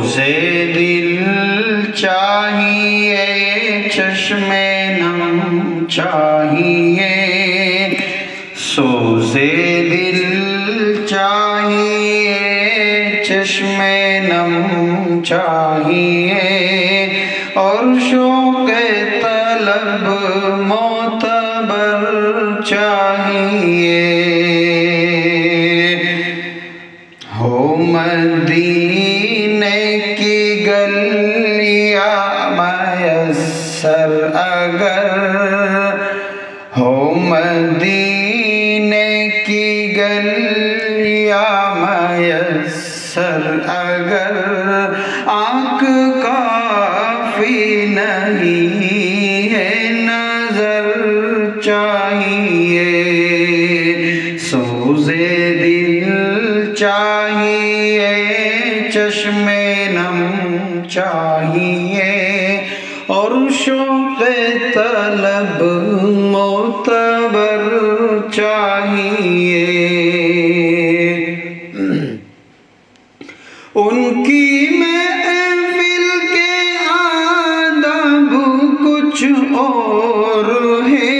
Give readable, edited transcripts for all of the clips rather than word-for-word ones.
سوزے دل چاہیے چشم نم چاہیے سوزے دل چاہیے چشم نم چاہیے اور شوق طلب معتبر چاہیے ہو مدینے کی گلیاں میسر اگر ہو مدینے کی گلیاں میسر اگر آنکھ کافی نہیں ہے نظر چاہیے سوزے دل چاہیے چشم نم چاہیے اور شوق طلب معتبر چاہیے ان کی محفل کے آداب کچھ اور ہے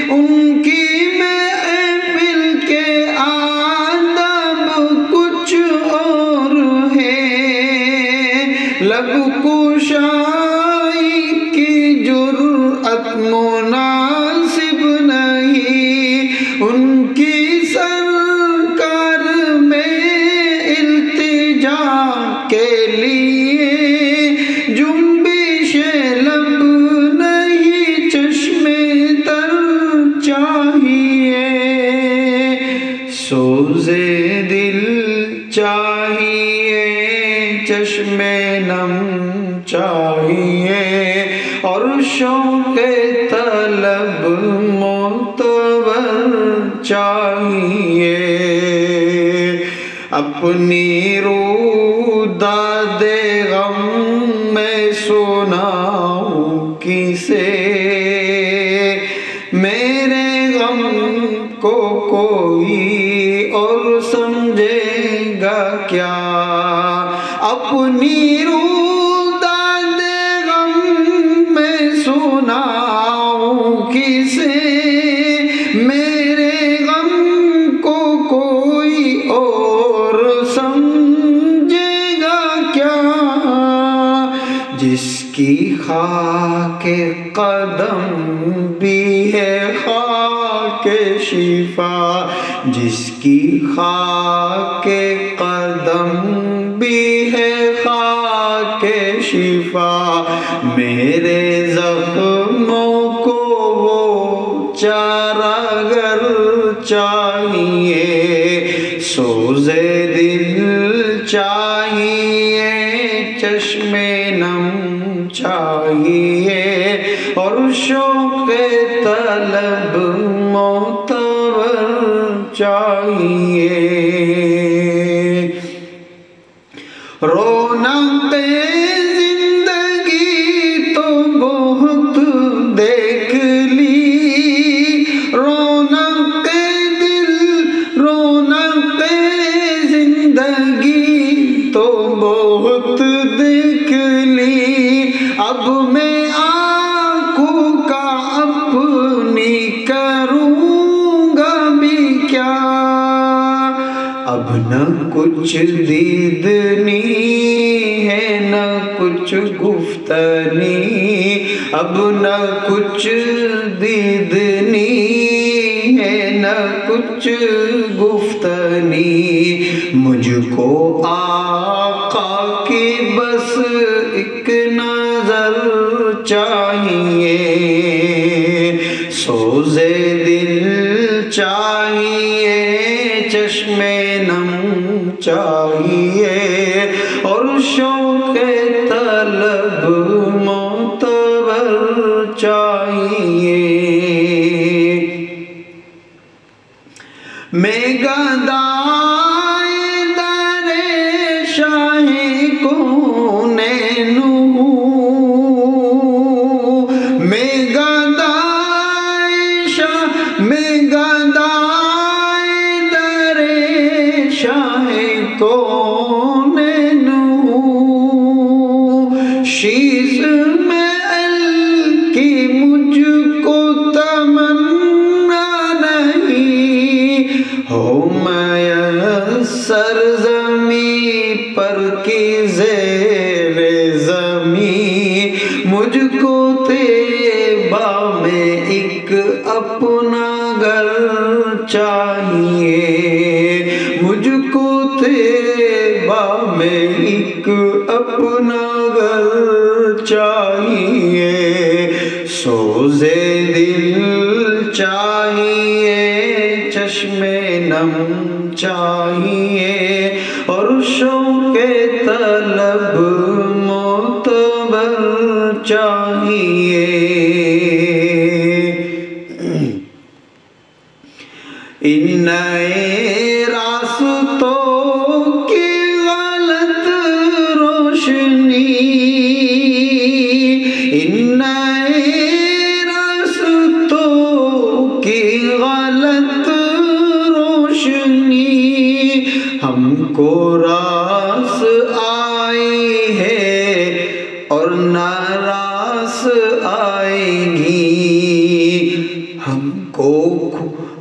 ان کی محفل کے آداب کچھ اور ہے لب کشائی کی جرأت مناسب نہیں ان کی سرکار میں التجا کے لیے جنبش لب نہیں چشم تر چاہیے سوزے دل چاہیے چشم نم چاہیے اور شوق طلب معتبر چاہیے اپنی روداد غم میں سناؤں کسے میرے غم کو کوئی اور سمجھے گا کیا اپنی روداد غم میں سناؤں کسے میرے غم کو کوئی اور سمجھے گا کیا جس کی خاک قدم بھی ہے خاک شفا جس کی خاک قدم بھی ہے خاک شفا میرے زخموں کو وہ چارہ گر چاہیے سوزے دل چاہیے چشم نم چاہیے اور شوق طلب معتبر چاہیے رونق زندگی تو بہت دیکھ لی رونق دل رونق زندگی تو بہت دیکھ لی اب میں آنکھوں کا اپنی کروں گا بھی کیا اب نہ کچھ دیدنی ہے نہ کچھ گفتنی اب نہ کچھ دیدنی ہے نہ کچھ گفتنی مجھ کو آقا کی بس ایک نظر چاہیے سوزے دل چاہیے چشم نم چاہیے اور شوق طلب معتبر چاہیے میں گدائے در شاہ کونین میں گدائے در شاہ کونین میں ایک اپنا گھر چاہیے، سوزے دل چاہیے، چشم نم چاہیے، اور شوق طلب معتبر چاہیے۔ ان نئے راستوں کی غلط روشنی، ان نئے راستوں کی غلط روشنی ہم کو راس آئی ہے اور نہ راس آئے گی،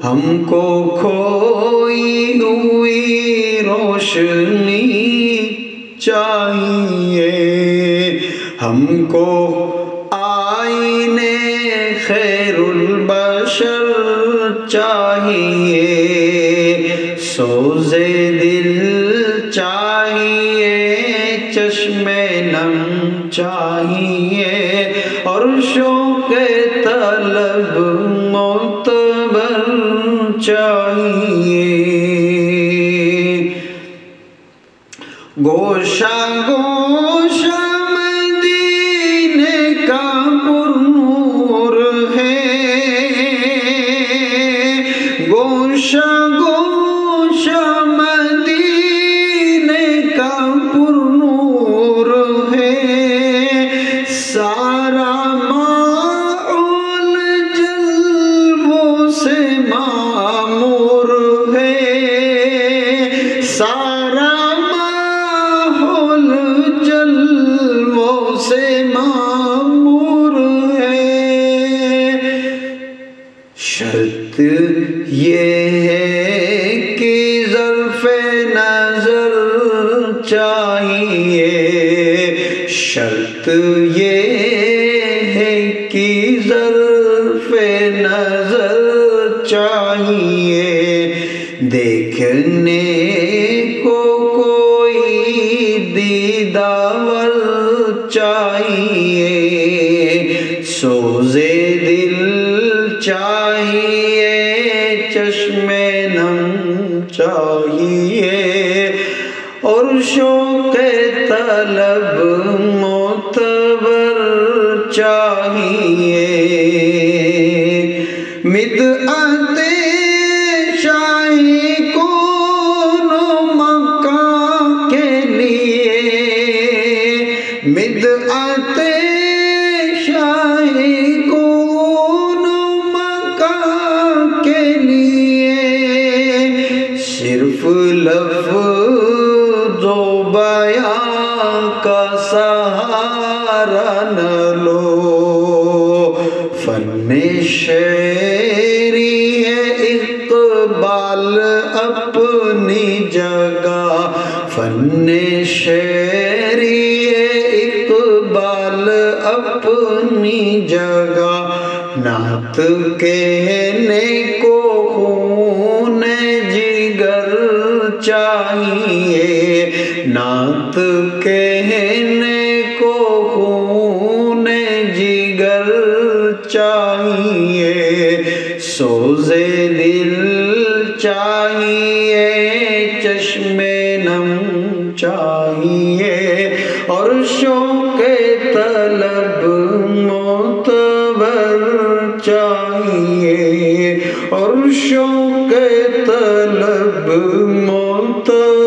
ہم کو کھوئی ہوئی روشنی چاہیے، ہم کو آئینے خیر البشر چاہیے، سوزے دل چاہیے، چشم نم چاہیے، اور شوق طلب معتبر چاہیے۔ گوشہ گوشہ مدینے کا پرنور ہے، گوشہ گوشہ مدینے کا پرنور ہے، سارا ماحول جلووں سے معمور ہے، سارا ماحول جلووں سے معمور ہے، شرط یہ ہے کہ ظرف نظر چاہیے، شرط یہ ہے کہ ظرف نظر چاہیے، دیکھنے کو کوئی دیدار چاہیے، سوزے دل چاہیے، چشم نم چاہیے، اور شوق طلب معتبر چاہیے۔ بدعت شاہی کون مکہ کے لیے، بدعت شاہی کون مکہ کے لیے، صرف لفظ و بیان کا سہارا نہ لو، فن شعری ہے اقبال اپنی جگہ، فن شعری ہے اقبال اپنی جگہ، نعت کہنے کو خون جگر چاہیے، نعت کہنے کو خون جگر چاہیے، سوزے دل چاہیے، چشم نم چاہیے، اور شوق طلب معتبر چاہیے، اور شوق طلب معتبر